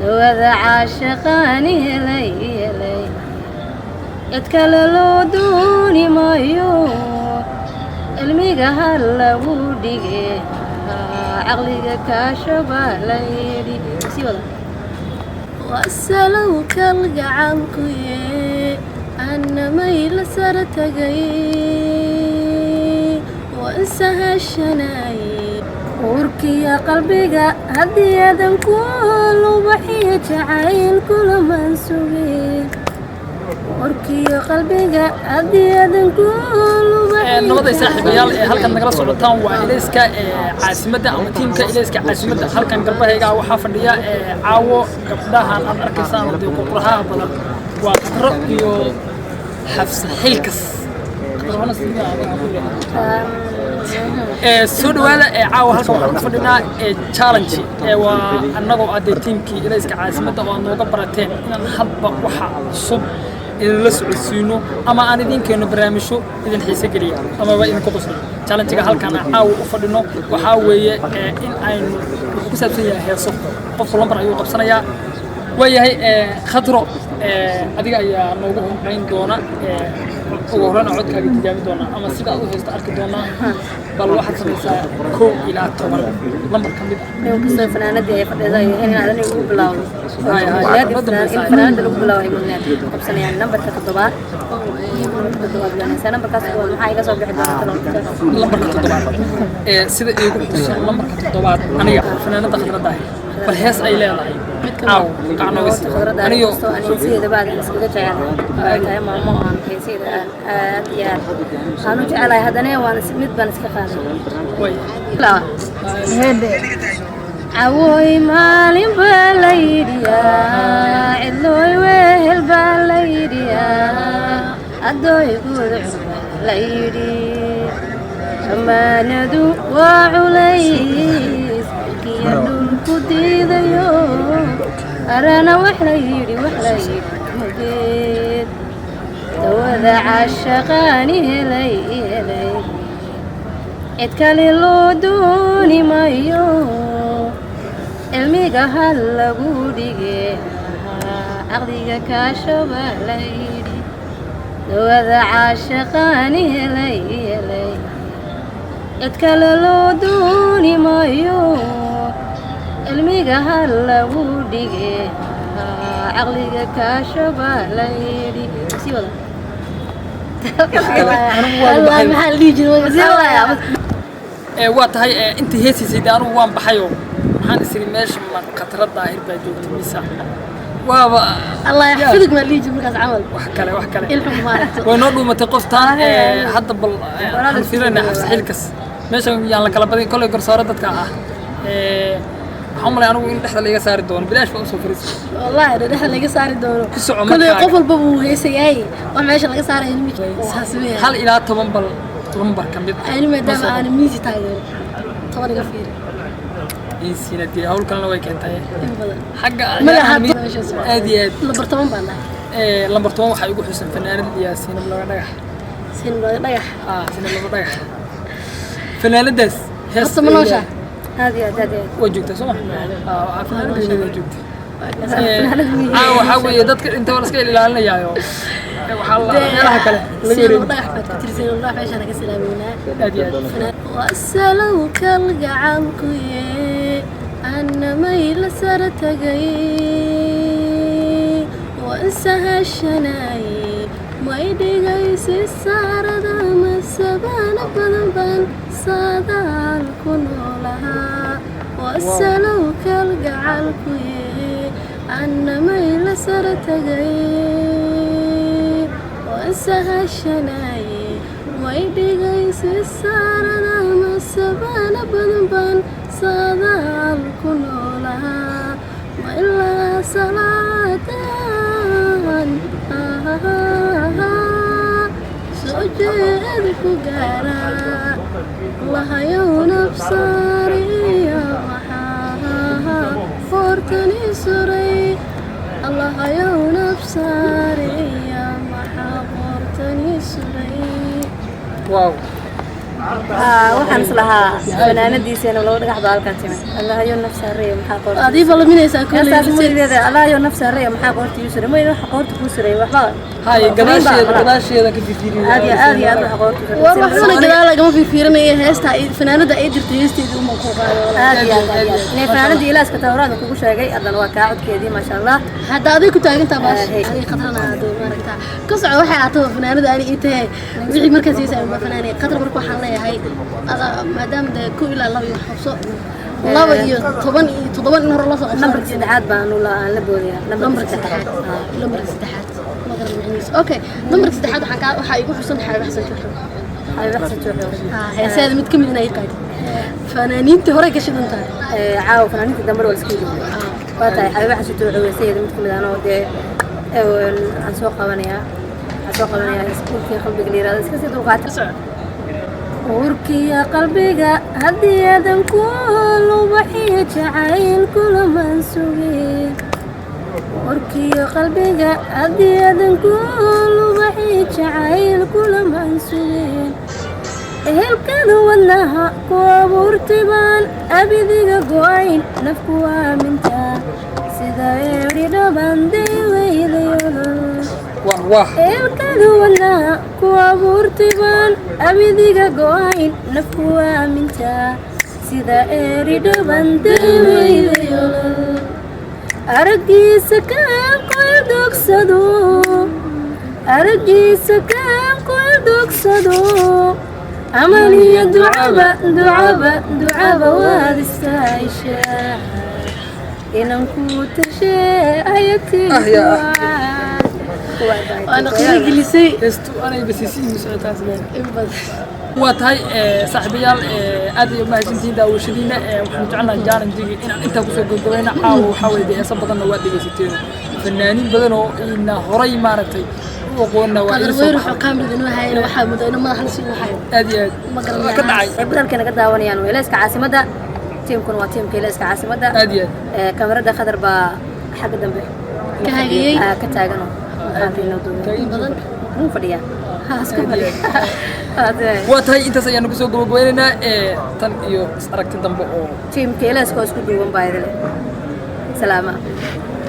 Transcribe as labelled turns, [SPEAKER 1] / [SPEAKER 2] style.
[SPEAKER 1] وذا عاشقاني لي يتكللو دوني مايو الميقا هلا وديقي عقلي كاشبا ليدي سيولا وأسألو كالقعانكو أنا ميل سرتقي وانسها الشناي وركي يا قلبي هدي يدن كل وبحية عين كل منسوبين وركي يا قلبي هدي يدن كل وبحية
[SPEAKER 2] نوضي صاحب يال halkan nagala socotaan waa ilayska caasimadda ama tiimka ilayska caasimadda halkan galbeeyga waxa fadhiya caawo gabdhahan aad arkaysaan oo qurxaha badan waa qaro iyo xafs xilkas soo dhawaada caawa halkan waxaan ku fadhinaa challenge waa annagoo aday tiimkii ilayska caasimadda oo nooga barateen inaan hadba waxa cusub la socodsiino ama aan idin keeno barnaamijyo idin xiiso geliya ama ba idin ku qoslo challenge-ga halkan caawa u fadhino waxa weeye in aynu ku saabsan yahay heeso qof lambar ayuu qabsanayaa wayahay khadro adiga ayaa noogu horeyn doona ugu horreyn codkaaga tijaabi doona ama sida aad u haysto arki doona bal waxaad samaysaa 1 ilaa 10 lambar ka mid ah
[SPEAKER 1] kasoo fanaanadii ay fadhiday in aan ugu bilaawno fanaanada lagu bilaaway qabsanayaan nambarka 7 nambarkaas maxaa iga soo bixi doona
[SPEAKER 2] lambarka 7 sida iigu xusan lambarka 7 aniga fanaanada khadradda bal hees ay leedahay aw qacnogas aniyo
[SPEAKER 1] sida baad iskaga jecelahay maamo aan heesida aad iyo aad aanu jecelahay haddana waan mid baan iska qaaday
[SPEAKER 2] way
[SPEAKER 1] la hede awoy maalin baa la yidhiyaa cidlooy wehel baa la yidhiyaa addooy guud la yidhi ammaanadu waa culays kiya dhulku diidayo arana wax la yidhi mugeed dawada caashaqaani helay cid kale loo dooni maayo cilmiga hal lagu dhige caqliga kaashaba la yidhi dawada caashaqaani helay cid kale loo dooni maayo cilmiga hal lagu dhige caqliga kaashaba la yidhi sii wada
[SPEAKER 2] والله محل يجي waa tahay inta heesiisay anigu waan baxayo waxaan isiri meesha ma qatarada daahir baa joogtay misa waaba
[SPEAKER 1] Allah yaxfidك ma liiji markaas camal
[SPEAKER 2] wax kale
[SPEAKER 1] ilxum maaragtay
[SPEAKER 2] way noo dhuumatay qoftaan hadda bal aan fiirina xafs xilkas meesha yaan la kala badin kulay garsoore dadka ah waxaan malay anigu in dhexda laga saari doono bilaash baa u soo fariis
[SPEAKER 1] wallahi dhexda laga saari doono kulay qof walba uu heesayay wax meesha laga saaray in saasmee
[SPEAKER 2] hal ilaa 10 bal lambar ka mid
[SPEAKER 1] ah maadaama aan miisi taageero 10 iga fiir
[SPEAKER 2] إنسينا دي أول كلنا ويكنتاي حاجة
[SPEAKER 1] أدي لمبرتون بالله
[SPEAKER 2] لمبرتون وحيقول حسن فنان يا سينما لو نجح
[SPEAKER 1] سينما لو نجح
[SPEAKER 2] سينما لو نجح فنان دس
[SPEAKER 1] هس منوشة هذه
[SPEAKER 2] وجوكت سمع فنان وجوكت وحاول يدك أنت ورسك اللي لعلنا يا يوم وحلا نروح كله
[SPEAKER 1] سينما نجح ترسل الله عشان أنا كسلامينا وأسألو كالقعانكو أنا ميل سرتقي وانسها الشناي ما يدقيس السارة ما السبان بنبان صادال كنولها وأسألو كالقعانكو أنا ميل سرتقي وانسها الشناي ويدقيس السارة ما السبان بنبان صادال كنولها ما إلا صلاتان سجد كجارا الله يوم بصاري يا محاها فورتني سري الله يوم بصاري يا محا فورتني سري
[SPEAKER 2] واو
[SPEAKER 1] waxaan islahaa fanaanadiisana loo dhagax baalkan timid allah yo nafsa reeyo maxaa qoorta
[SPEAKER 3] adiiba laminaysaa
[SPEAKER 1] heestaas muuligeeda allah yo nafsa reeyo maxaa qoorta ii suray mooy waxa qoorta kuu suray waxba
[SPEAKER 2] هاي gadaasheeda ka fikirin
[SPEAKER 1] aad iyo aad waxa qoorta
[SPEAKER 3] war waxna gadaal lagama fiirinayo heesta fanaanada ay jirtay heesteedii uma ku qaado
[SPEAKER 1] aad iyo aad inay fanaanadii ilaaska tawraad kugu sheegay adan waa ka codkeedii ma sha Allah
[SPEAKER 3] hadda adiga ku taagantaa baash ani qatrana aad maaragtaa ka socdo waxay aato fanaanada ani ii tahay wixii markaas ay sameeyay fanaanay qatr marka waxaan leeyahay maadaama ku ilaa laba iyo xabso laba iyo 17 in hore la soo
[SPEAKER 1] number 3 baan la boodiyaa number 3
[SPEAKER 3] number 3 اوكي نمبر 6 waxaa igu xusan xaybah xasan juuxo heesaada mid kamid inay qaad fanaaniinta hore ka shidan tahay
[SPEAKER 1] caaw fanaaniinta dambe wala iska joogo waa tahay xaybah xasan juuxo heesaada mid kamid ah oo aan soo qabanaya iskuulkii qalbiga liirada iska sii dulqaata urkiya qalbiga haddii aadan ku lubaxiyo jacayl kula mansugin urkiya qalbiga haddii aadan ku lubaxiyo jacayl kula mansugin ehelkana wadnaha ku abuurtay baan abidiga go'ayn nafku aaminta sida eeri dhabandey weydayo ehelkana wadnaha ku abuurtay baan abidiga go'ayn nafku aaminta sida eeri dhabandey weydayo aragiisa kaan kul dogsado aragiisa kaan kul dogsado amaliya ducaba waad istaayishaa inan ku tashee ayagtiisa
[SPEAKER 3] وانا قلت جلسي
[SPEAKER 2] استو انا بس يسيني سعتاس waa tahay saaxiibayaal aad iyo mahadsantiin daawashadiina waxaan jecelnahay jaalanjiga inaan intaa kusoo gabagabayna caawa waxaa weeye heesa badanna waa dhegaysateen fanaaniin badan oo ina horay maaragtay u aqoonna waa
[SPEAKER 3] qadar weyn wuxuu kaamil inuu hayna waxaa muddo inuu madax la sii waxay
[SPEAKER 2] aad iyo aad ka dhacay
[SPEAKER 1] badalkana ka daawanayaan weelayska caasimada tiimkuna waa tiimka weelayska caasimada
[SPEAKER 2] aad iyo aad
[SPEAKER 1] kamarada qadar baa xagga dambe
[SPEAKER 3] ka hagayay
[SPEAKER 1] ka taagan badan muu fadhiyaa
[SPEAKER 2] waa tahay intaas ayaanu kusoo gabagabeynaynaa tan iyo is aragti dambe oo
[SPEAKER 1] tiimka weelayska isku duuban baa idin salaama